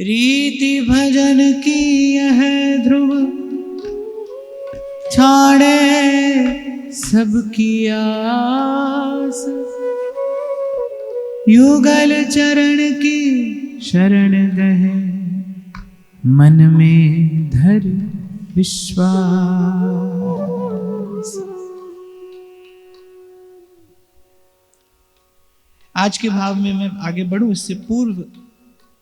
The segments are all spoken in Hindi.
रीति भजन की यह ध्रुव छाड़े सबकी आस, युगल चरण की शरण गहे मन में धर विश्वास। आज के भाव में मैं आगे बढ़ूं इससे पूर्व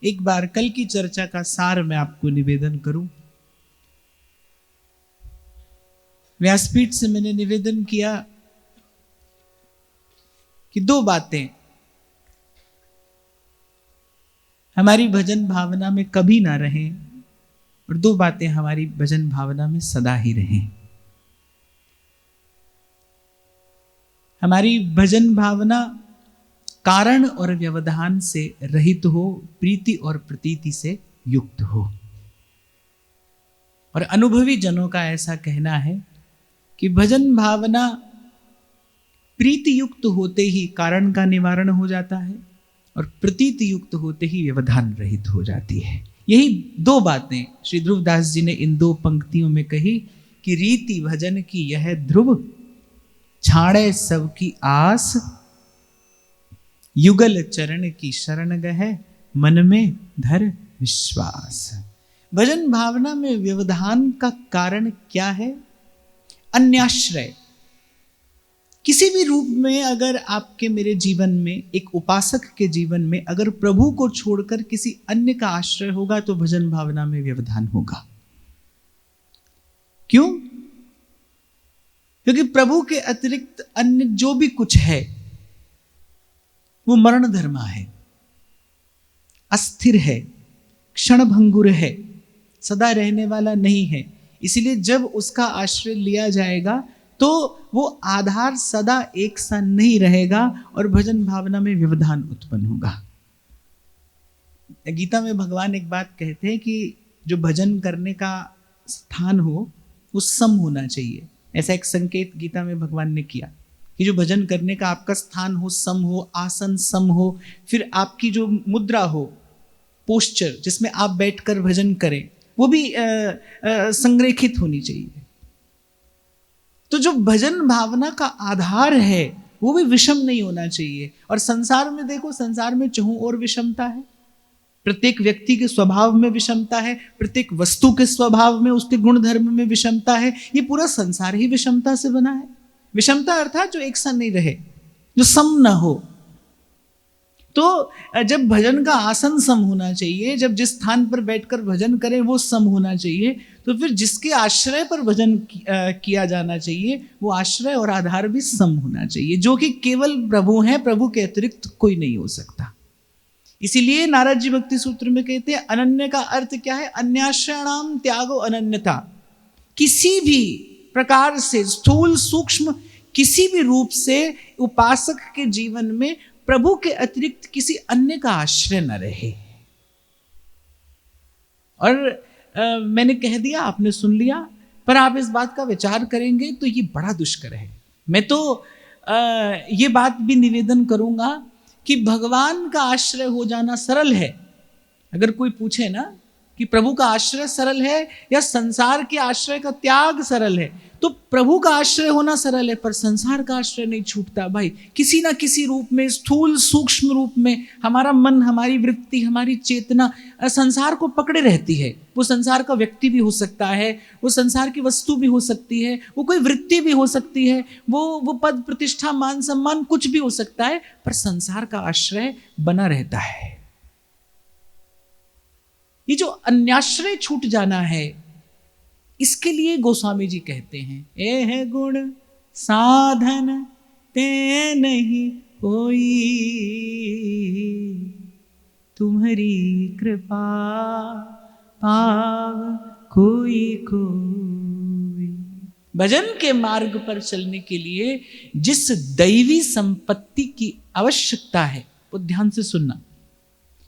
एक बार कल की चर्चा का सार मैं आपको निवेदन करूं। व्यासपीठ से मैंने निवेदन किया कि दो बातें हमारी भजन भावना में कभी ना रहें और दो बातें हमारी भजन भावना में सदा ही रहें। हमारी भजन भावना कारण और व्यवधान से रहित हो, प्रीति और प्रतीति से युक्त हो। और अनुभवी जनों का ऐसा कहना है कि भजन भावना प्रीति युक्त होते ही कारण का निवारण हो जाता है और प्रतीति युक्त होते ही व्यवधान रहित हो जाती है। यही दो बातें श्री ध्रुवदास जी ने इन दो पंक्तियों में कही कि रीति भजन की यह ध्रुव छाड़े सबकी आस, युगल चरण की शरण गहे मन में धर विश्वास। भजन भावना में व्यवधान का कारण क्या है? अन्याश्रय। किसी भी रूप में अगर आपके मेरे जीवन में, एक उपासक के जीवन में अगर प्रभु को छोड़कर किसी अन्य का आश्रय होगा तो भजन भावना में व्यवधान होगा। क्यों? क्योंकि प्रभु के अतिरिक्त अन्य जो भी कुछ है वो मरण धर्मा है, अस्थिर है, क्षणभंगुर है, सदा रहने वाला नहीं है। इसलिए जब उसका आश्रय लिया जाएगा तो वो आधार सदा एक सा नहीं रहेगा और भजन भावना में व्यवधान उत्पन्न होगा। गीता में भगवान एक बात कहते हैं कि जो भजन करने का स्थान हो वो सम होना चाहिए। ऐसा एक संकेत गीता में भगवान ने किया कि जो भजन करने का आपका स्थान हो, सम हो, आसन सम हो, फिर आपकी जो मुद्रा हो, पोस्चर जिसमें आप बैठकर भजन करें, वो भी संरेखित होनी चाहिए। तो जो भजन भावना का आधार है वो भी विषम नहीं होना चाहिए। और संसार में देखो, संसार में चहुं और विषमता है। प्रत्येक व्यक्ति के स्वभाव में विषमता है, प्रत्येक वस्तु के स्वभाव में, उसके गुण धर्म में विषमता है। ये पूरा संसार ही विषमता से बना है। विषमता अर्थात जो एक सा नहीं रहे, जो सम न हो। तो जब भजन का आसन सम होना चाहिए, जब जिस स्थान पर बैठकर भजन करें वो सम होना चाहिए, तो फिर जिसके आश्रय पर भजन किया जाना चाहिए वो आश्रय और आधार भी सम होना चाहिए, जो कि केवल प्रभु हैं। प्रभु के अतिरिक्त कोई नहीं हो सकता। इसीलिए नारद जी भक्ति सूत्र में कहते हैं अनन्य का अर्थ क्या है? अन्याश्रयाणाम त्यागो अनन्यता। किसी भी प्रकार से, स्थूल सूक्ष्म किसी भी रूप से उपासक के जीवन में प्रभु के अतिरिक्त किसी अन्य का आश्रय न रहे। और मैंने कह दिया, आपने सुन लिया, पर आप इस बात का विचार करेंगे तो ये बड़ा दुष्कर है। मैं तो ये बात भी निवेदन करूंगा कि भगवान का आश्रय हो जाना सरल है। अगर कोई पूछे ना कि प्रभु का आश्रय सरल है या संसार के आश्रय का त्याग सरल है, तो प्रभु का आश्रय होना सरल है, पर संसार का आश्रय नहीं छूटता भाई। किसी ना किसी रूप में, स्थूल सूक्ष्म रूप में हमारा मन, हमारी वृत्ति, हमारी चेतना संसार को पकड़े रहती है। वो संसार का व्यक्ति भी हो सकता है, वो संसार की वस्तु भी हो सकती है, वो कोई वृत्ति भी हो सकती है, वो पद प्रतिष्ठा मान सम्मान कुछ भी हो सकता है, पर संसार का आश्रय बना रहता है। ये जो अन्याश्रय छूट जाना है, इसके लिए गोस्वामी जी कहते हैं, एह गुण साधन ते नहीं कोई, तुम्हारी कृपा पाव कोई कोई। भजन के मार्ग पर चलने के लिए जिस दैवी संपत्ति की आवश्यकता है वो ध्यान से सुनना।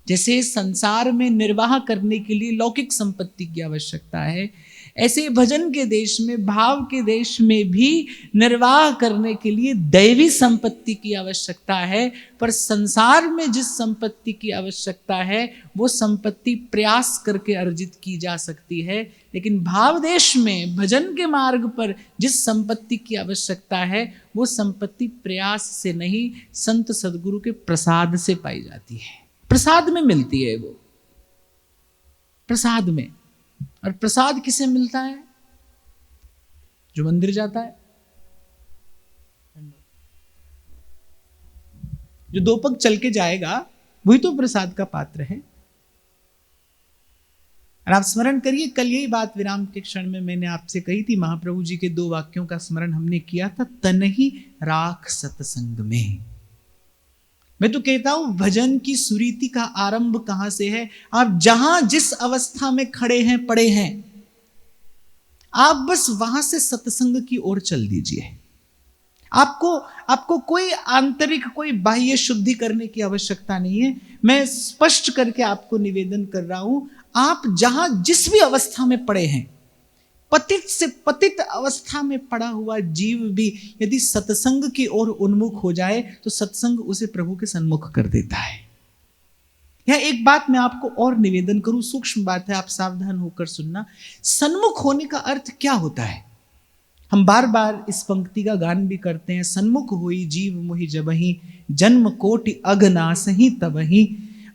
जैसे संसार में निर्वाह करने के लिए लौकिक संपत्ति की आवश्यकता है, ऐसे भजन के देश में, भाव के देश में भी निर्वाह करने के लिए दैवी संपत्ति की आवश्यकता है। पर संसार में जिस संपत्ति की आवश्यकता है वो संपत्ति प्रयास करके अर्जित की जा सकती है, लेकिन भाव देश में, भजन के मार्ग पर जिस संपत्ति की आवश्यकता है वो संपत्ति प्रयास से नहीं, संत सदगुरु के प्रसाद से पाई जाती है। प्रसाद में मिलती है वो, प्रसाद में। और प्रसाद किसे मिलता है? जो मंदिर जाता है, जो 2 पग चल के जाएगा वही तो प्रसाद का पात्र है। और आप स्मरण करिए, कल यही बात विराम के क्षण में मैंने आपसे कही थी। महाप्रभु जी के 2 वाक्यों का स्मरण हमने किया था, तनहि राख सत्संग में। मैं तो कहता हूं भजन की सुरीति का आरंभ कहां से है? आप जहां जिस अवस्था में खड़े हैं, पड़े हैं, आप बस वहां से सत्संग की ओर चल दीजिए। आपको कोई आंतरिक, कोई बाह्य शुद्धि करने की आवश्यकता नहीं है। मैं स्पष्ट करके आपको निवेदन कर रहा हूं, आप जहां जिस भी अवस्था में पड़े हैं, पतित से पतित अवस्था में पड़ा हुआ जीव भी यदि सत्संग की ओर उन्मुख हो जाए तो सत्संग उसे प्रभु के सन्मुख कर देता है। यह एक बात मैं आपको और निवेदन करूं, सूक्ष्म बात है, आप सावधान होकर सुनना। सन्मुख होने का अर्थ क्या होता है? हम बार बार इस पंक्ति का गान भी करते हैं, सन्मुख होई जीव मोहि जबहि, जन्म कोटि अघनासहि तबहि।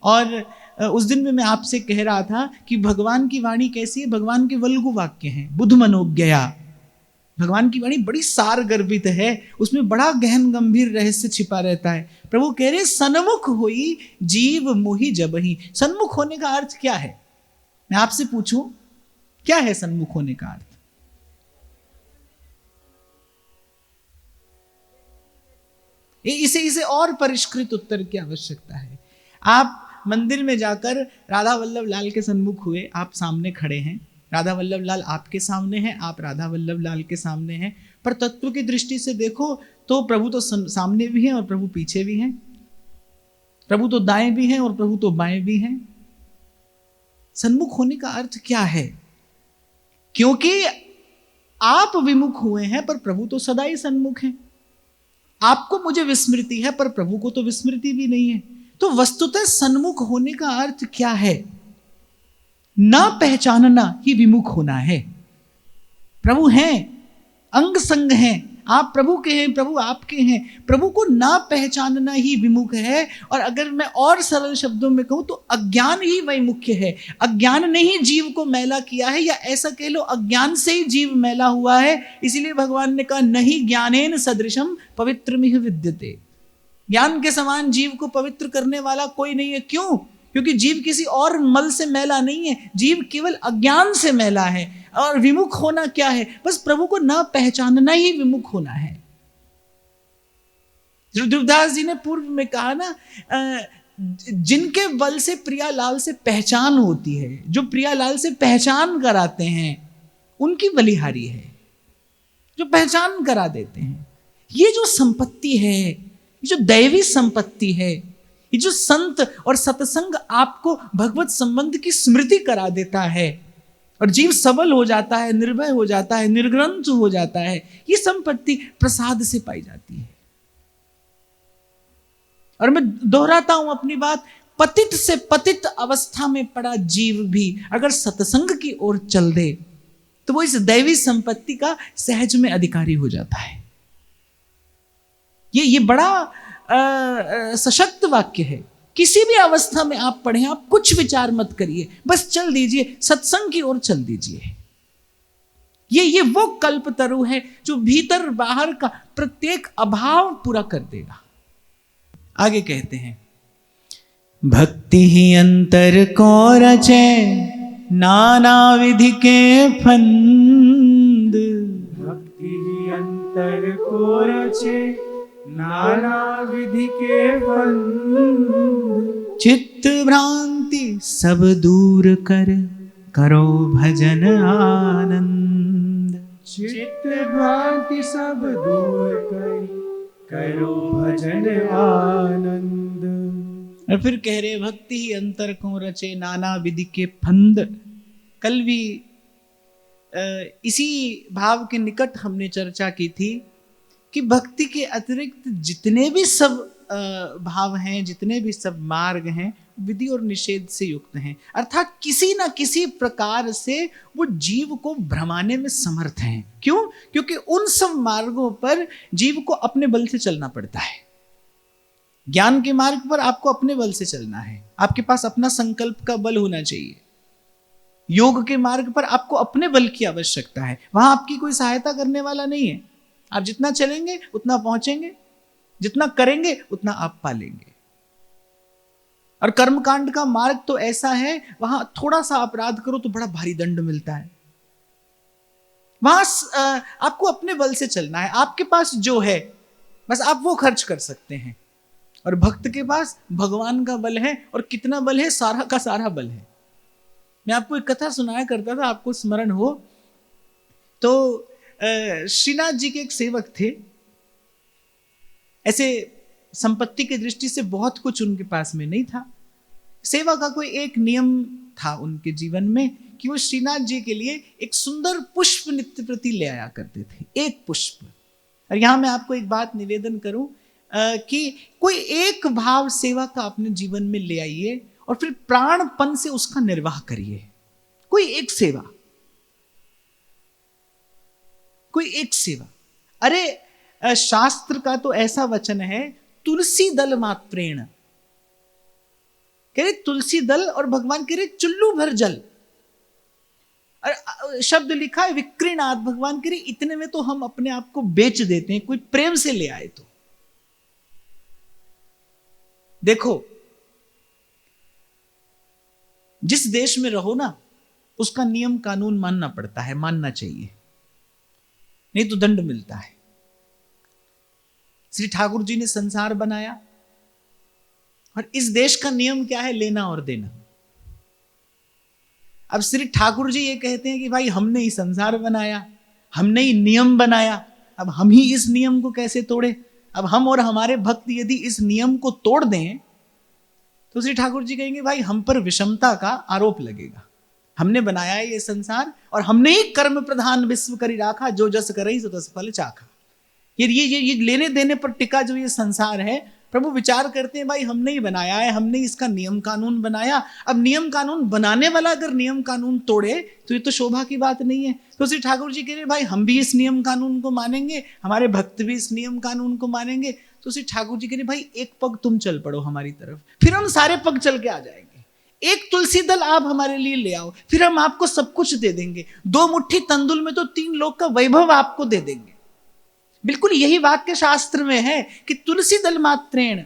और उस दिन में मैं आपसे कह रहा था कि भगवान की वाणी कैसी है? भगवान के वल्गु वाक्य हैं, बुद्ध मनोज्ञया। भगवान की वाणी बड़ी सार गर्भित है, उसमें बड़ा गहन गंभीर रहस्य छिपा रहता है। प्रभु कह रहे सन्मुख होई जीव मोहि जबहि। सन्मुख होने का अर्थ क्या है? मैं आपसे पूछूं, क्या है सन्मुख होने का अर्थ? इसे और परिष्कृत उत्तर की आवश्यकता है। आप मंदिर में जाकर राधा वल्लभ लाल के सन्मुख हुए, आप सामने खड़े हैं, राधा वल्लभ लाल आपके सामने हैं, आप राधा वल्लभ लाल के सामने हैं, पर तत्व की दृष्टि से देखो तो प्रभु तो सामने भी हैं और प्रभु पीछे भी हैं, प्रभु तो दाएं भी हैं और प्रभु तो बाएं भी हैं। सन्मुख होने का अर्थ क्या है? क्योंकि आप विमुख हुए हैं पर प्रभु तो सदा ही सन्मुख हैं। आपको मुझे विस्मृति है पर प्रभु को तो विस्मृति भी नहीं है। तो वस्तुतः सन्मुख होने का अर्थ क्या है? ना पहचानना ही विमुख होना है। प्रभु हैं, अंग संग हैं, आप प्रभु के हैं, प्रभु आपके हैं। प्रभु को ना पहचानना ही विमुख है। और अगर मैं और सरल शब्दों में कहूं तो अज्ञान ही वही मुख्य है। अज्ञान ने ही जीव को मैला किया है, या ऐसा कह लो अज्ञान से ही जीव मैला हुआ है। इसीलिए भगवान ने कहा नहीं ज्ञानेन सदृशम पवित्रमिह विद्यते। ज्ञान के समान जीव को पवित्र करने वाला कोई नहीं है। क्यों? क्योंकि जीव किसी और मल से मैला नहीं है, जीव केवल अज्ञान से मैला है। और विमुख होना क्या है? बस प्रभु को ना पहचानना ही विमुख होना है। ध्रुवदास जी ने पूर्व में कहा ना, जिनके बल से प्रियालाल से पहचान होती है, जो प्रियालाल से पहचान कराते हैं, उनकी बलिहारी है, जो पहचान करा देते हैं। ये जो संपत्ति है, ये जो दैवी संपत्ति है, ये जो संत और सत्संग आपको भगवत संबंध की स्मृति करा देता है और जीव सबल हो जाता है, निर्भय हो जाता है, निर्ग्रंथ हो जाता है, ये संपत्ति प्रसाद से पाई जाती है। और मैं दोहराता हूं अपनी बात, पतित से पतित अवस्था में पड़ा जीव भी अगर सत्संग की ओर चल दे तो वो इस दैवी संपत्ति का सहज में अधिकारी हो जाता है। ये बड़ा सशक्त वाक्य है। किसी भी अवस्था में आप पढ़े, आप कुछ विचार मत करिए, बस चल दीजिए, सत्संग की ओर चल दीजिए। ये वो कल्पतरु है जो भीतर बाहर का प्रत्येक अभाव पूरा कर देगा। आगे कहते हैं, भक्ति ही अंतर को रचे नाना विधि के फंद। भक्ति ही अंतर को रचे नाना विधि के फंद। चित्त भ्रांति सब दूर कर करो भजन आनंद। चित्त भ्रांति सब दूर कर करो भजन आनंद। और फिर कह रहे, भक्ति ही अंतर को रचे नाना विधि के फंद। कल भी इसी भाव के निकट हमने चर्चा की थी कि भक्ति के अतिरिक्त जितने भी सब भाव हैं, जितने भी सब मार्ग हैं, विधि और निषेध से युक्त हैं। अर्थात किसी न किसी प्रकार से वो जीव को भ्रमाने में समर्थ हैं। क्यों? क्योंकि उन सब मार्गों पर जीव को अपने बल से चलना पड़ता है। ज्ञान के मार्ग पर आपको अपने बल से चलना है, आपके पास अपना संकल्प का बल होना चाहिए। योग के मार्ग पर आपको अपने बल की आवश्यकता है, वहां आपकी कोई सहायता करने वाला नहीं है। आप जितना चलेंगे उतना पहुंचेंगे, जितना करेंगे उतना आप पालेंगे। और कर्मकांड का मार्ग तो ऐसा है, वहां थोड़ा सा अपराध करो तो बड़ा भारी दंड मिलता है। वहां आपको अपने बल से चलना है, आपके पास जो है बस आप वो खर्च कर सकते हैं। और भक्त के पास भगवान का बल है, और कितना बल है? सारा का सारा बल है। मैं आपको एक कथा सुनाया करता था, आपको स्मरण हो तो श्रीनाथ जी के एक सेवक थे। ऐसे संपत्ति की दृष्टि से बहुत कुछ उनके पास में नहीं था। सेवा का कोई एक नियम था उनके जीवन में कि वो श्रीनाथ जी के लिए एक सुंदर पुष्प नित्य प्रति ले आया करते थे, एक पुष्प। और यहां मैं आपको एक बात निवेदन करूं कि कोई एक भाव सेवा का अपने जीवन में ले आइए और फिर प्राणपन से उसका निर्वाह करिए। कोई एक सेवा, कोई एक सेवा। अरे शास्त्र का तो ऐसा वचन है, तुलसी दल मात्रेण, कह रहे तुलसी दल, और भगवान कह रहे चुल्लू भर जल। और शब्द लिखा है विक्रीणात, भगवान कह रहे इतने में तो हम अपने आप को बेच देते हैं, कोई प्रेम से ले आए तो। देखो, जिस देश में रहो ना, उसका नियम कानून मानना पड़ता है, मानना चाहिए, नहीं तो दंड मिलता है। श्री ठाकुर जी ने संसार बनाया, और इस देश का नियम क्या है? लेना और देना। अब श्री ठाकुर जी ये कहते हैं कि भाई हमने ही संसार बनाया, हमने ही नियम बनाया, अब हम ही इस नियम को कैसे तोड़े? अब हम और हमारे भक्त यदि इस नियम को तोड़ दें तो श्री ठाकुर जी कहेंगे भाई हम पर विषमता का आरोप लगेगा। हमने बनाया है ये संसार, और हमने ही कर्म प्रधान विश्व करी राखा, जो जस करई सो तस फल चाखा। ये लेने देने पर टिका जो ये संसार है, प्रभु विचार करते हैं भाई हमने ही बनाया है, हमने इसका नियम कानून बनाया। अब नियम कानून बनाने वाला अगर नियम कानून तोड़े तो ये तो शोभा की बात नहीं है। तो श्री ठाकुर जी कह रहे भाई हम भी इस नियम कानून को मानेंगे, हमारे भक्त भी इस नियम कानून को मानेंगे। तो श्री ठाकुर जी कह रहे भाई एक पग तुम चल पड़ो हमारी तरफ, फिर हम सारे पग चल के आ जाएंगे। एक तुलसी दल आप हमारे लिए ले आओ, फिर हम आपको सब कुछ दे देंगे। 2 मुट्ठी तंदुल में तो 3 लोक का वैभव आपको दे देंगे। बिल्कुल यही वाक्य शास्त्र में है कि तुलसी दल मात्रेण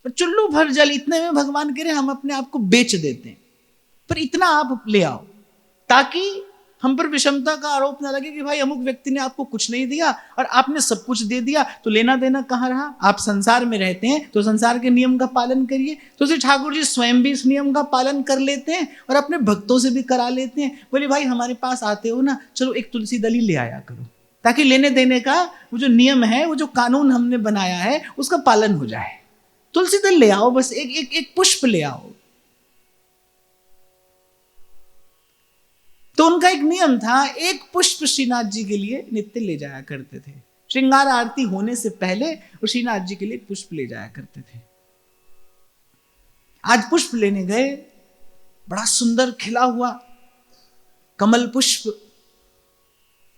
चुल्लू भर जल, इतने में भगवान कह रहे हम अपने आप को बेच देते हैं, पर इतना आप ले आओ ताकि हम पर विषमता का आरोप ना लगे कि भाई अमुक व्यक्ति ने आपको कुछ नहीं दिया और आपने सब कुछ दे दिया, तो लेना देना कहाँ रहा? आप संसार में रहते हैं तो संसार के नियम का पालन करिए। तो श्री ठाकुर जी स्वयं भी इस नियम का पालन कर लेते हैं और अपने भक्तों से भी करा लेते हैं। बोले भाई हमारे पास आते हो ना, चलो एक तुलसी दल ही ले आया करो, ताकि लेने देने का वो जो नियम है, वो जो कानून हमने बनाया है, उसका पालन हो जाए। तुलसी दल ले आओ, बस एक पुष्प ले आओ। तो उनका एक नियम था, एक पुष्प श्रीनाथ जी के लिए नित्य ले जाया करते थे। श्रृंगार आरती होने से पहले वो श्रीनाथ जी के लिए पुष्प ले जाया करते थे। आज पुष्प लेने गए, बड़ा सुंदर खिला हुआ कमल पुष्प,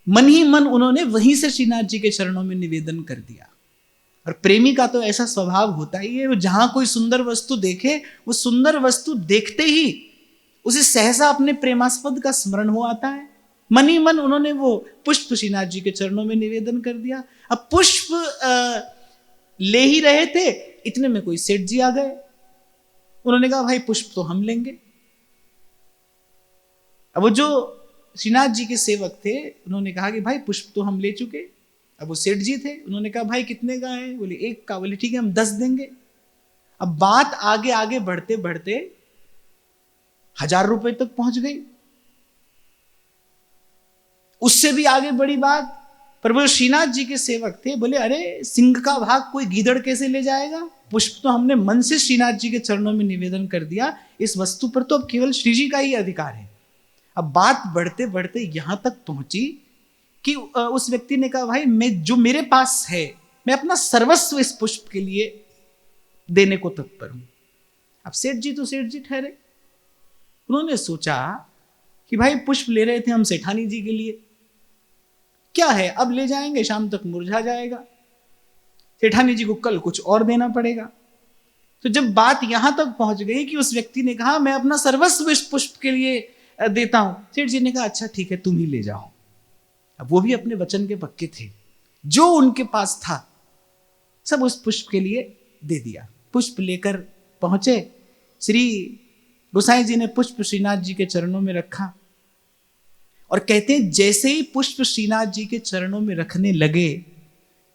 मन ही मन उन्होंने वहीं से श्रीनाथ जी के चरणों में निवेदन कर दिया। और प्रेमी का तो ऐसा स्वभाव होता ही है, वो जहां कोई सुंदर वस्तु देखे, वो सुंदर वस्तु देखते ही उसे सहसा अपने प्रेमास्पद का स्मरण हो आता है। मन ही मन उन्होंने वो पुष्प श्रीनाथ जी के चरणों में निवेदन कर दिया। अब पुष्प ले ही रहे थे, इतने में कोई सेठ जी आ गए। उन्होंने कहा भाई पुष्प तो हम लेंगे। अब वो जो श्रीनाथ जी के सेवक थे, उन्होंने कहा कि भाई पुष्प तो हम ले चुके। अब वो सेठ जी थे, उन्होंने कहा भाई कितने का है? बोले 1 का। बोले ठीक है हम 10 देंगे। अब बात आगे आगे बढ़ते बढ़ते 1000 रुपए तक पहुंच गई। उससे भी आगे बड़ी बात, पर वो श्रीनाथ जी के सेवक थे, बोले अरे सिंह का भाग कोई गीदड़ कैसे ले जाएगा? पुष्प तो हमने मन से श्रीनाथ जी के चरणों में निवेदन कर दिया, इस वस्तु पर तो अब केवल श्री जी का ही अधिकार है। अब बात बढ़ते बढ़ते यहां तक पहुंची कि उस व्यक्ति ने कहा, भाई मैं जो मेरे पास है, मैं अपना सर्वस्व इस पुष्प के लिए देने को तत्पर हूं। अब सेठ जी तो सेठ जी ठहरे, उन्होंने सोचा कि भाई पुष्प ले रहे थे हम सेठानी जी के लिए, क्या है अब ले जाएंगे शाम तक मुरझा जाएगा, सेठानी जी को कल कुछ और देना पड़ेगा। तो जब बात यहां तक पहुंच गई कि उस व्यक्ति ने कहा मैं अपना सर्वस्व इस पुष्प के लिए देता हूं, सेठ जी ने कहा अच्छा ठीक है तुम ही ले जाओ। अब वो भी अपने वचन के पक्के थे, जो उनके पास था सब उस पुष्प के लिए दे दिया। पुष्प लेकर पहुंचे, श्री गोसाई जी ने पुष्प श्रीनाथ जी के चरणों में रखा और कहते हैं जैसे ही पुष्प श्रीनाथ जी के चरणों में रखने लगे,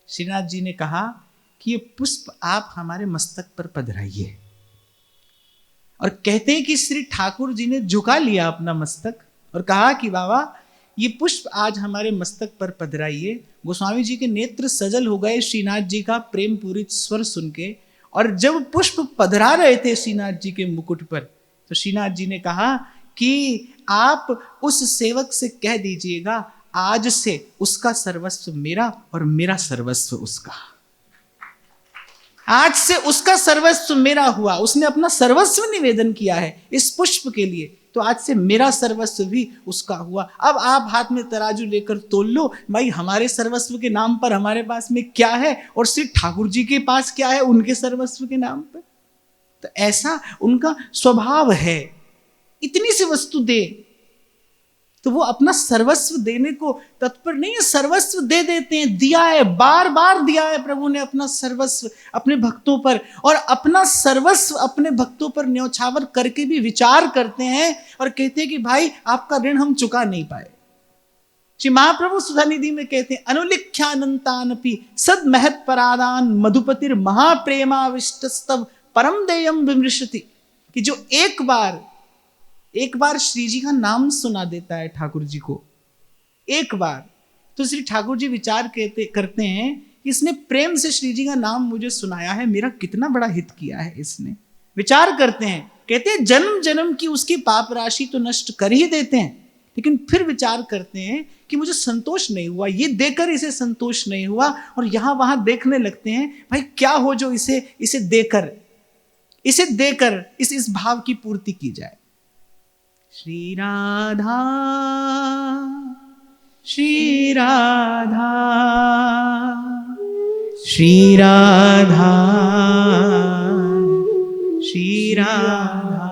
श्रीनाथ जी ने कहा कि ये पुष्प आप हमारे मस्तक पर पधराइए। और कहते हैं कि श्री ठाकुर जी ने झुका लिया अपना मस्तक और कहा कि बाबा ये पुष्प आज हमारे मस्तक पर पधराइए। गोस्वामी जी के नेत्र सजल हो गए श्रीनाथ जी का प्रेम पूरित स्वर सुन के, और जब पुष्प पधरा रहे थे श्रीनाथ जी के मुकुट पर, तो श्रीनाथ जी ने कहा कि आप उस सेवक से कह दीजिएगा आज से उसका सर्वस्व मेरा और मेरा सर्वस्व उसका। आज से उसका सर्वस्व मेरा हुआ, उसने अपना सर्वस्व निवेदन किया है इस पुष्प के लिए, तो आज से मेरा सर्वस्व भी उसका हुआ। अब आप हाथ में तराजू लेकर तोल लो भाई हमारे सर्वस्व के नाम पर हमारे पास में क्या है और श्री ठाकुर जी के पास क्या है उनके सर्वस्व के नाम पर। तो ऐसा उनका स्वभाव है, इतनी सी वस्तु दे तो वो अपना सर्वस्व देने को तत्पर नहीं है, सर्वस्व दे देते हैं। दिया है, बार बार दिया है प्रभु ने अपना सर्वस्व अपने भक्तों पर, और अपना सर्वस्व अपने भक्तों पर न्यौछावर करके भी विचार करते हैं और कहते हैं कि भाई आपका ऋण हम चुका नहीं पाए। श्री महाप्रभु सुधानिधि में कहते हैं अनुलिख्यानंतानपि सद महत परादान मधुपतिर महाप्रेमाविष्टस्तव परम देयम विमृशति, कि जो एक बार श्री जी का नाम सुना देता है ठाकुर जी को एक बार, तो श्री ठाकुर जी विचार करते हैं कि इसने प्रेम से श्री जी का नाम मुझे सुनाया है, मेरा कितना बड़ा हित किया है इसने। विचार करते हैं, कहते हैं जन्म जन्म की उसकी पाप राशि तो नष्ट कर ही देते हैं, लेकिन फिर विचार करते हैं कि मुझे संतोष नहीं हुआ, ये देकर इसे संतोष नहीं हुआ, और यहां वहां देखने लगते हैं भाई क्या हो जो इसे देकर इस भाव की पूर्ति की जाए। श्री राधा श्री राधा श्री राधा श्री राधा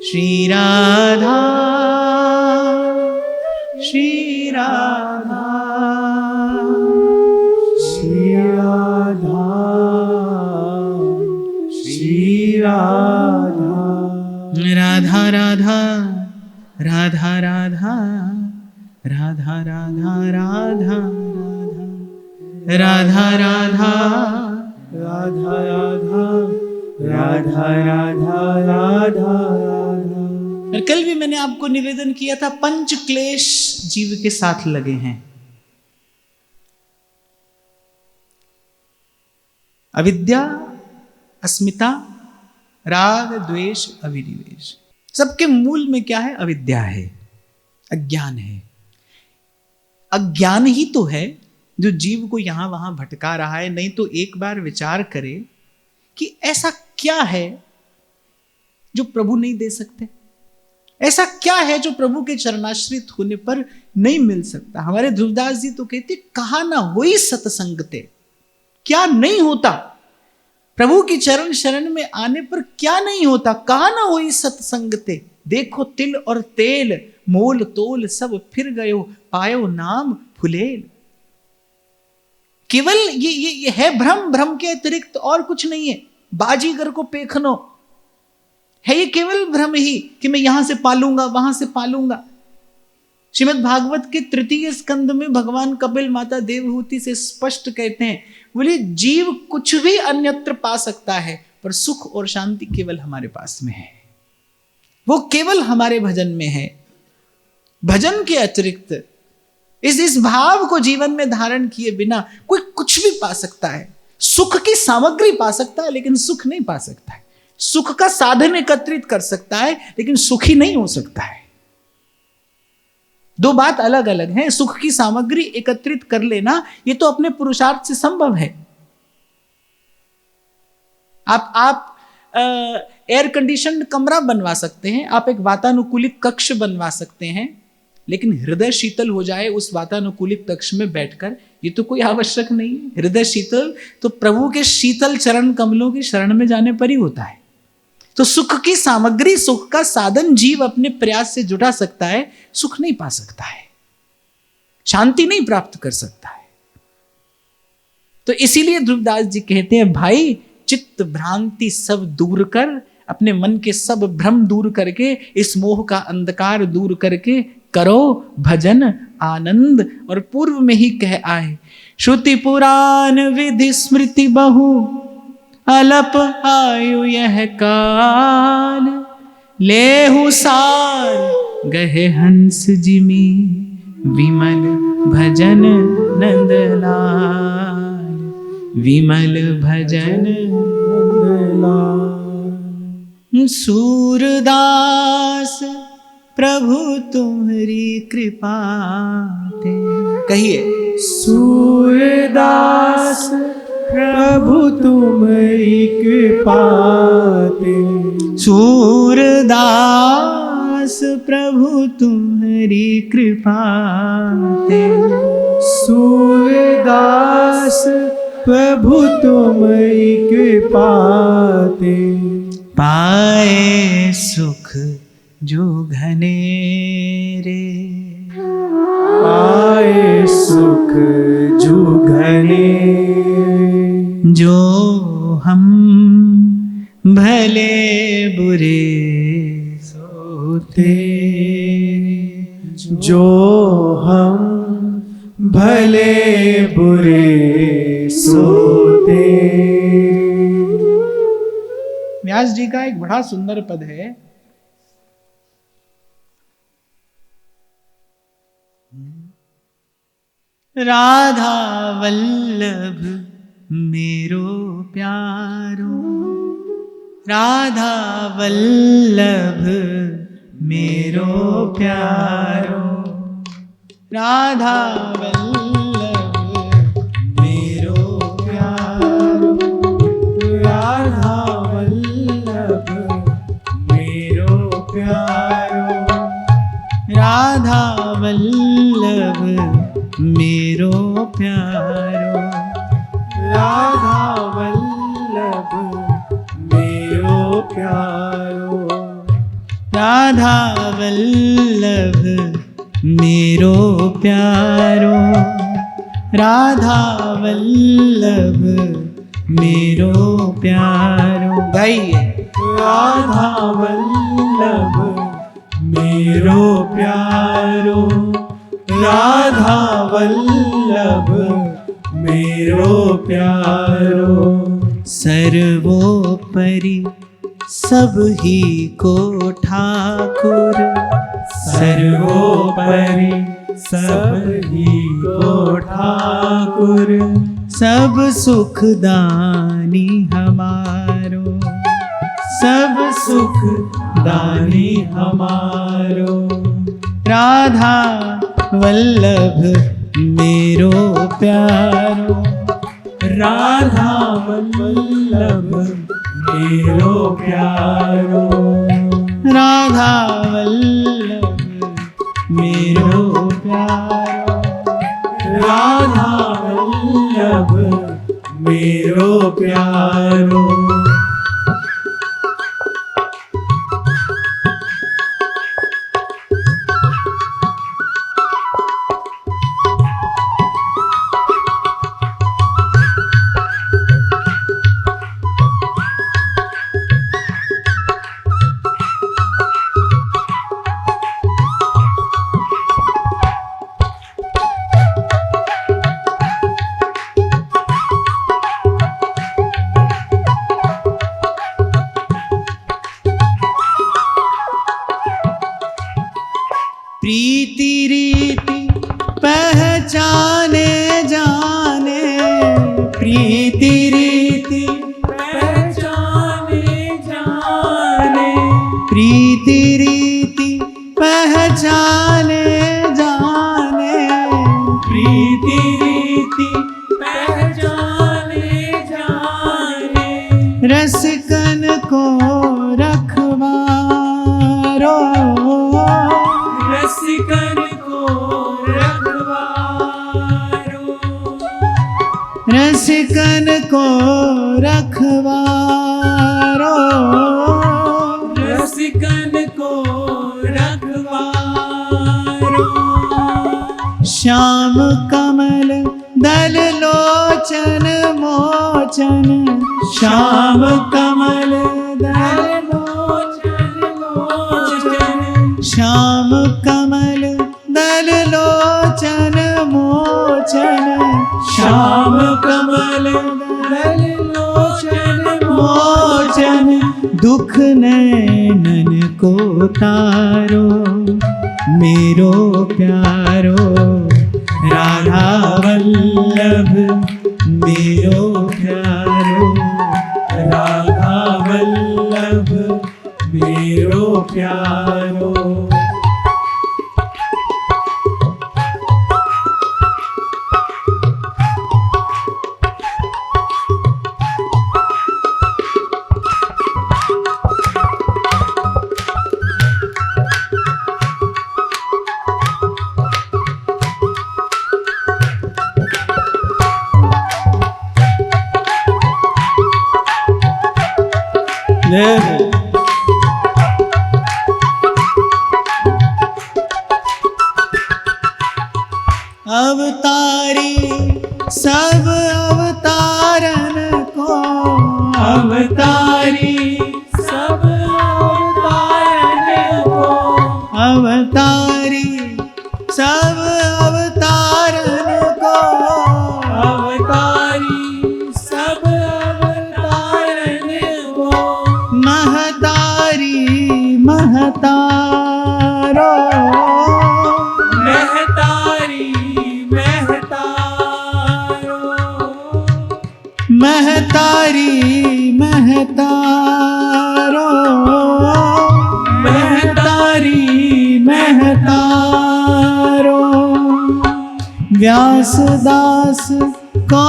श्री राधा श्री राधा श्री राधा श्री राधा राधा राधा राधा राधा राधा राधा राधा राधा राधा राधा राधा राधा राधा राधा। और कल भी मैंने आपको निवेदन किया था, पंच क्लेश जीव के साथ लगे हैं। अविद्या, अस्मिता, राग, द्वेष, अभिनिवेश, सबके मूल में क्या है? अविद्या है, अज्ञान है। अज्ञान ही तो है जो जीव को यहां वहां भटका रहा है। नहीं तो एक बार विचार करे कि ऐसा क्या है जो प्रभु नहीं दे सकते, ऐसा क्या है जो प्रभु के चरणाश्रित होने पर नहीं मिल सकता। हमारे ध्रुवदास जी तो कहते कहा ना होई सत्संगते, क्या नहीं होता प्रभु की चरण शरण में आने पर, क्या नहीं होता। कहा ना होई सत्संगते, देखो तिल और तेल मोल तोल सब फिर गयो, पायो नाम फुलेल। केवल ये है भ्रम, भ्रम के अतिरिक्त और कुछ नहीं है। बाजीगर को पेखनो है ये केवल भ्रम ही कि मैं यहां से पालूंगा वहां से पालूंगा। श्रीमद् भागवत के तृतीय स्कंद में भगवान कपिल माता देवहूति से स्पष्ट कहते हैं, बोले जीव कुछ भी अन्यत्र पा सकता है पर सुख और शांति केवल हमारे पास में है, वो केवल हमारे भजन में है। भजन के अतिरिक्त इस भाव को जीवन में धारण किए बिना कोई कुछ भी पा सकता है। सुख की सामग्री पा सकता है लेकिन सुख नहीं पा सकता है। सुख का साधन एकत्रित कर सकता है, लेकिन सुखी नहीं हो सकता है। दो बात अलग अलग हैं। सुख की सामग्री एकत्रित कर लेना ये तो अपने पुरुषार्थ से संभव है। आप एयर कंडीशन कमरा बनवा सकते हैं, आप एक वातानुकूलित कक्ष बनवा सकते हैं, लेकिन हृदय शीतल हो जाए उस वातानुकूलित कक्ष में बैठकर, ये तो कोई आवश्यक नहीं है। हृदय शीतल तो प्रभु के शीतल चरण कमलों की शरण में जाने पर ही होता है। तो सुख की सामग्री, सुख का साधन जीव अपने प्रयास से जुटा सकता है, सुख नहीं पा सकता है, शांति नहीं प्राप्त कर सकता है। तो इसीलिए ध्रुवदास जी कहते हैं, भाई चित्त भ्रांति सब दूर कर, अपने मन के सब भ्रम दूर करके, इस मोह का अंधकार दूर करके करो भजन आनंद। और पूर्व में ही कह आए, श्रुति पुराण विधि स्मृति बहु, अलप आयु यह काल, लेहु सार गहे हंस जिमी, विमल भजन नंदलाल, विमल भजन नंदलाल। सूरदास प्रभु तुम्हारी कृपा ते, कहिए, सूरदास प्रभु तुम्हारी कृपा ते, सूरदास प्रभु तुम्हारी कृपा ते, सूरदास प्रभु तुम्हारी कृपा ते, पाए सुख जो घनेरे, पाए सुख जो घनेरे, जो हम भले बुरे सोते, जो हम भले बुरे सोते। व्यास जी का एक बड़ा सुंदर पद है, राधा वल्लभ मेरो प्यारो, राधा वल्लभ मेरो प्यारो, राधा वल्लभ मेरो प्यारो, राधा वल्लभ मेरो प्यारो, राधा वल्लभ मेरो प्यारो, राधा वल्लभ मेरो प्यारो, राधा वल्लभ मेरो प्यारो, राधा वल्लभ मेरो प्यारो। गाइए, राधा वल्लभ मेरो प्यारो, राधा वल्लभ मेरो प्यारो। सर्वोपरि सब ही को ठाकुर, सर्वोपरि सब ही को ठाकुर, सब सुख दानी हमारो, सब सुख दानी हमारो। राधा वल्लभ मेरो प्यारो, राधा वल्लभ मेरो प्यारो, राधा वल्लभ मेरो प्यारो, राधा वल्लभ मेरो प्यारो। प्रीति रीति पहचाने जाने, प्रीति रीति पहचाने जाने, प्रीति रीति पहचाने जाने, प्रीति रीति पहचाने जाने, रसिकन को रखवारो, रसिकन को रखवारो, रसिकन को रखवारो, रसिकन को रखवारो। श्याम कमल दल लोचन मोचन, श्याम कमल दल लोचन लोचन, श्याम कमल दल लोचन मोचन, श्याम कमल दल लोचन मोचन, दुख नैनन को तारो मेरो प्यारो, राधा वल्लभ मेरो प्यारो, राधा वल्लभ मेरो प्यारो। अवतारी सब अवतारन को, अवतारी सब अवतारन को, अवतारी सब अवतारन को, अवतारी सब अवतारन को, महतारी महतारो, महतारी महतारो, महतारी महतारो, महतारी महतारो, व्यासदास को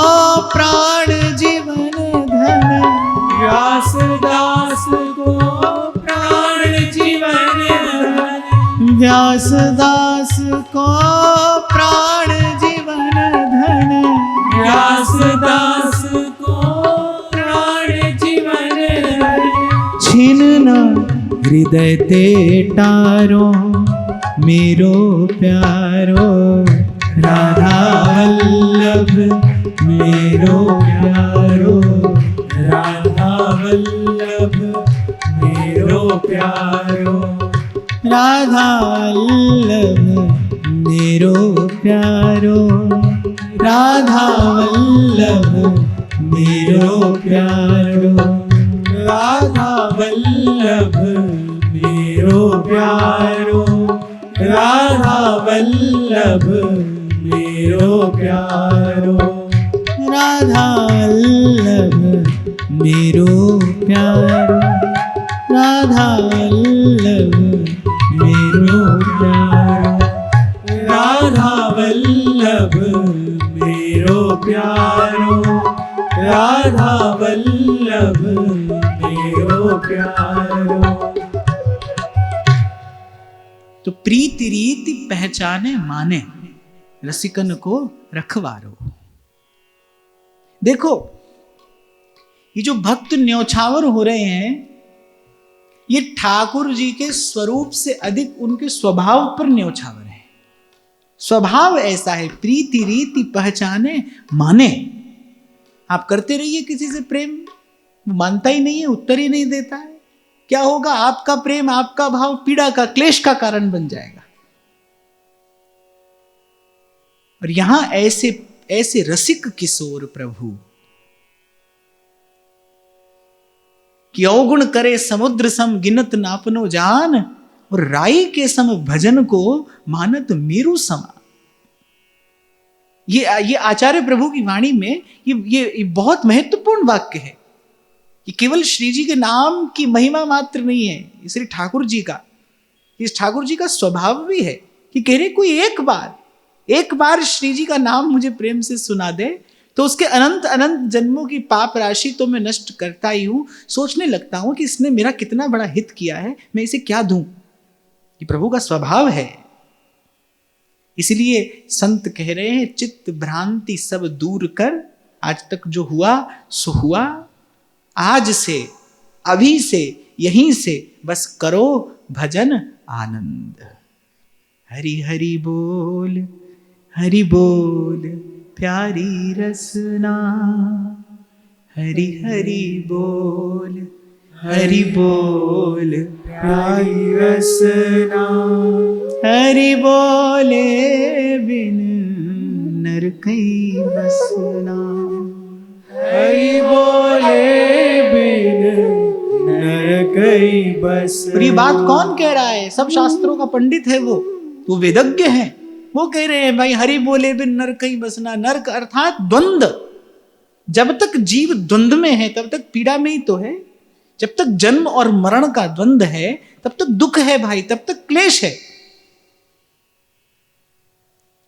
प्राण जीवन धन, व्यासदास को प्राण जीवन धन, व्यासदास को प्राण जीवन धन, व्यासदास को प्राण जीवन धन, छिन्न हृदय ते टारो मेरो प्यारो, राधा वल्लभ मेरो प्यारो, राधा वल्लभ मेरो प्यारो, राधा वल्लभ मेरो प्यारो, राधा वल्लभ मेरो प्यारो, राधा वल्लभ मेरो प्यारो, राधा वल्लभ मेरो प्यारो, राधा वल्लभ मेरो प्यारो, राधा वल्लभ मेरो प्यारो, राधा वल्लभ मेरो प्यारो, राधा वल्लभ मेरो प्यारो। तो प्रीति रीति पहचाने माने, रसिकन को रखवारो। देखो ये जो भक्त न्यौछावर हो रहे हैं, ये ठाकुर जी के स्वरूप से अधिक उनके स्वभाव पर न्यौछावर है। स्वभाव ऐसा है, प्रीति रीति पहचाने माने। आप करते रहिए किसी से प्रेम, वो मानता ही नहीं है, उत्तर ही नहीं देता है, क्या होगा? आपका प्रेम, आपका भाव पीड़ा का, क्लेश का कारण बन जाएगा। और यहां ऐसे ऐसे रसिक किशोर प्रभु कि अवगुण करे समुद्र सम गिनत नापनो जान, और राई के सम भजन को मानत मेरु समा। ये आचार्य प्रभु की वाणी में ये बहुत महत्वपूर्ण वाक्य है। कि केवल श्री जी के नाम की महिमा मात्र नहीं है, ये श्री ठाकुर जी का, इस ठाकुर जी का स्वभाव भी है कि कह रहे कोई एक बार श्री जी का नाम मुझे प्रेम से सुना दे तो उसके अनंत अनंत जन्मों की पाप राशि तो मैं नष्ट करता ही हूं। सोचने लगता हूं कि इसने मेरा कितना बड़ा हित किया है, मैं इसे क्या दूं। ये प्रभु का स्वभाव है। इसलिए संत कह रहे हैं चित्त भ्रांति सब दूर कर, आज तक जो हुआ सो हुआ, आज से अभी से यहीं से बस करो भजन आनंद। हरि हरि बोल प्यारी रसना, हरि हरि बोल प्यारी रसना। हरि बोले बिन नर कई बसना, हरि बोले बिन नर कई बसना। और ये बात कौन कह रहा है? सब शास्त्रों का पंडित है वो वेदज्ञ है। वो कह रहे हैं भाई हरि बोले बिन नर कहीं बसना। नरक अर्थात द्वंद। जब तक जीव द्वंद में है तब तक पीड़ा में ही तो है। जब तक जन्म और मरण का द्वंद है तब तक दुख है भाई, तब तक क्लेश है।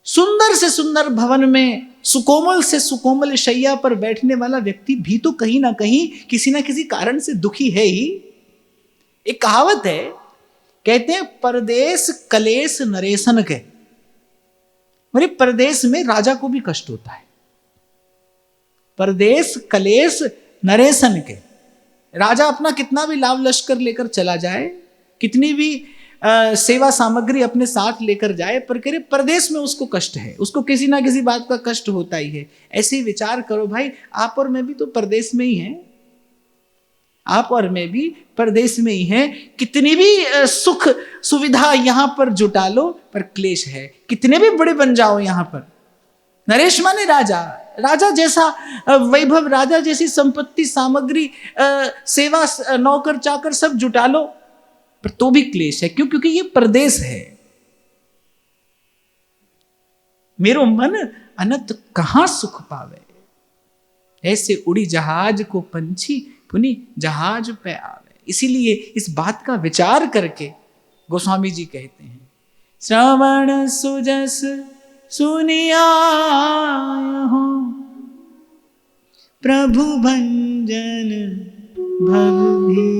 सुंदर से सुंदर भवन में सुकोमल से सुकोमल शैया पर बैठने वाला व्यक्ति भी तो कहीं ना कहीं किसी ना किसी कारण से दुखी है ही। एक कहावत है, कहते हैं परदेश कलेश नरेशन के। मेरे परदेश में राजा को भी कष्ट होता है। परदेश कलेश नरेशन के। राजा अपना कितना भी लाव लश्कर लेकर चला जाए, कितनी भी सेवा सामग्री अपने साथ लेकर जाए, पर कह रहे परदेश में उसको कष्ट है, उसको किसी ना किसी बात का कष्ट होता ही है। ऐसे ही विचार करो भाई, आप और मैं भी तो परदेश में ही हैं। आप और मैं भी परदेश में ही हैं। कितनी भी सुख सुविधा यहां पर जुटा लो पर क्लेश है। कितने भी बड़े बन जाओ यहां पर। नरेश माने राजा जैसा वैभव, राजा जैसी संपत्ति सामग्री, सेवा नौकर चाकर सब जुटा लो पर तो भी क्लेश है। क्यों? क्योंकि ये परदेश है। मेरो मन अनंत कहां सुख पावे, ऐसे उड़ी जहाज को पंछी पुनि जहाज पे आवे। इसीलिए इस बात का विचार करके गोस्वामी जी कहते हैं, श्रवण सुजस सुनिया हो प्रभु भंजन भवभीर,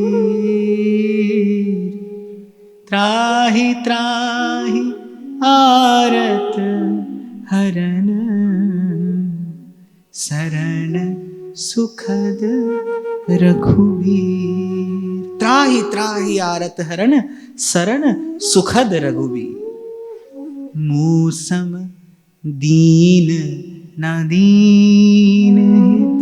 त्राहि त्राहि आरत हरन शरण सुखद रघुवीर। त्राहि त्राहि आरत हरण शरण सुखद रघुवीर। मूसम दीन न दीन हित,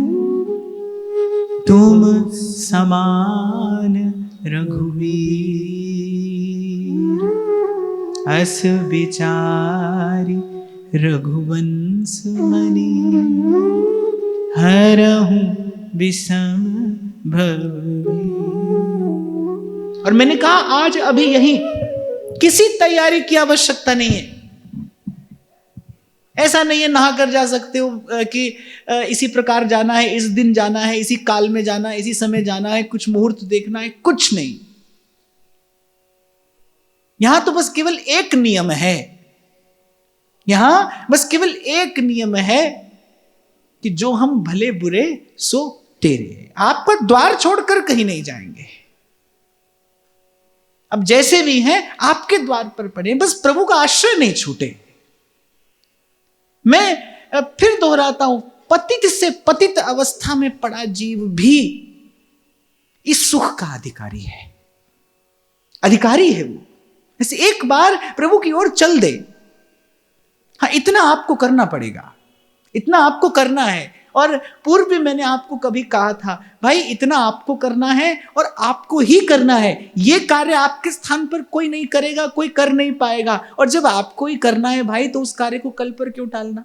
तुम समान रघुवीर। अस विचारी रघुवंश मणि, हरहूं विषम भवभीर। और मैंने कहा आज अभी यही, किसी तैयारी की आवश्यकता नहीं है। ऐसा नहीं है नहा कर जा सकते हो कि इसी प्रकार जाना है, इस दिन जाना है, इसी काल में जाना है, इसी समय जाना है, कुछ मुहूर्त देखना है, कुछ नहीं। यहां तो बस केवल एक नियम है। यहां बस केवल एक नियम है कि जो हम भले बुरे सो तेरे। आपका द्वार छोड़कर कहीं नहीं जाएंगे। अब जैसे भी हैं आपके द्वार पर पड़े, बस प्रभु का आश्रय नहीं छूटे। मैं फिर दोहराता हूं, पतित से पतित अवस्था में पड़ा जीव भी इस सुख का अधिकारी है। अधिकारी है वो। ऐसे एक बार प्रभु की ओर चल दे। हाँ, इतना आपको करना पड़ेगा, इतना आपको करना है। और पूर्व भी मैंने आपको कभी कहा था, भाई इतना आपको करना है और आपको ही करना है। ये कार्य आपके स्थान पर कोई नहीं करेगा, कोई कर नहीं पाएगा। और जब आपको ही करना है भाई, तो उस कार्य को कल पर क्यों टालना?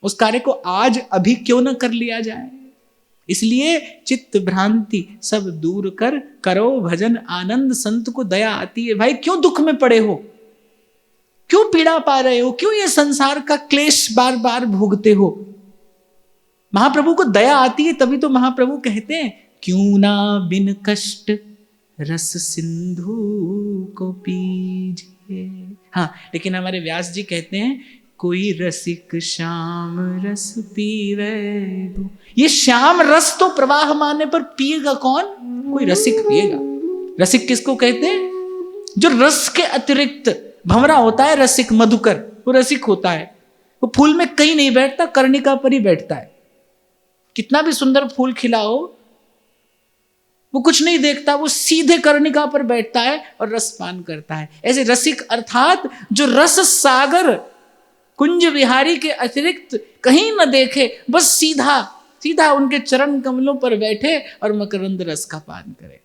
उस कार्य को आज अभी क्यों ना कर लिया जाए? इसलिए चित्त भ्रांति सब दूर कर, करो भजन आनंद। संत को दया आती है, भाई क्यों दुख में पड़े हो, क्यों पीड़ा पा रहे हो, क्यों ये संसार का क्लेश बार बार भोगते हो? महाप्रभु को दया आती है, तभी तो महाप्रभु कहते हैं क्यों ना बिन कष्ट रस सिंधु को पीजिए। हाँ, लेकिन हमारे व्यास जी कहते हैं कोई रसिक श्याम रस पीवे गो। ये श्याम रस तो प्रवाह माने पर पिएगा कौन? कोई रसिक पिएगा। रसिक किसको कहते हैं? जो रस के अतिरिक्त भंवरा होता है, रसिक मधुकर, वो रसिक होता है। वो फूल में कहीं नहीं बैठता, कर्णिका पर ही बैठता है। कितना भी सुंदर फूल खिला हो, वो कुछ नहीं देखता, वो सीधे कर्णिका पर बैठता है और रस पान करता है। ऐसे रसिक अर्थात जो रस सागर कुंज विहारी के अतिरिक्त कहीं न देखे, बस सीधा सीधा उनके चरण कमलों पर बैठे और मकरंद रस का पान करे।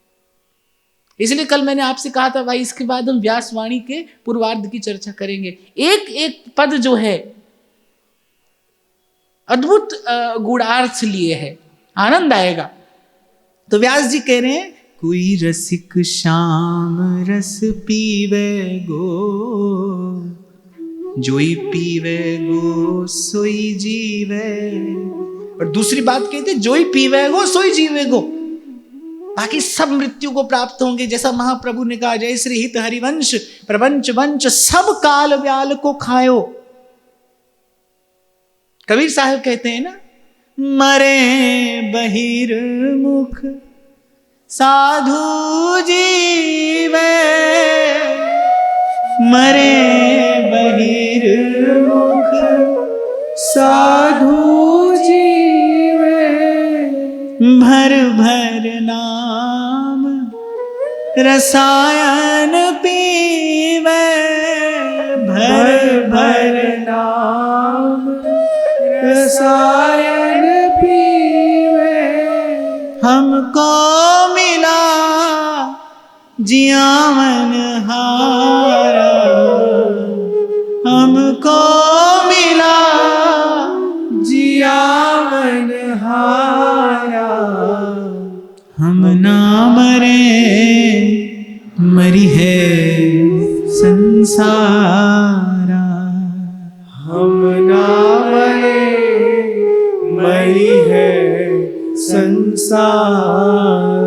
इसलिए कल मैंने आपसे कहा था भाई, इसके बाद हम व्यासवाणी के पूर्वार्ध की चर्चा करेंगे। एक एक पद जो है अद्भुत गूढ़ार्थ लिए है, आनंद आएगा। तो व्यास जी कह रहे हैं कोई रसिक श्याम रस पीवे गो, जोई पीवे गो सोई जीवे। और दूसरी बात कहते जोई पीवे गो सोई जीवे गो, बाकी सब मृत्यु को प्राप्त होंगे। जैसा महाप्रभु ने कहा, जय श्री हित हरिवंश प्रपंच वंश सब काल व्याल को खायो। कबीर साहब कहते हैं ना, मरे बहिर्मुख साधु जीवे, मरे बहिर्मुख साधु जीवे, भर भर नाम रसायन पीवे, भर भर नाम रसायन पीवे। हमको मिला जियावन हारा, हमको मिला जियावन हारा। हम ना मरे मरी है संसारा, हम ना मरे मरी है संसारा।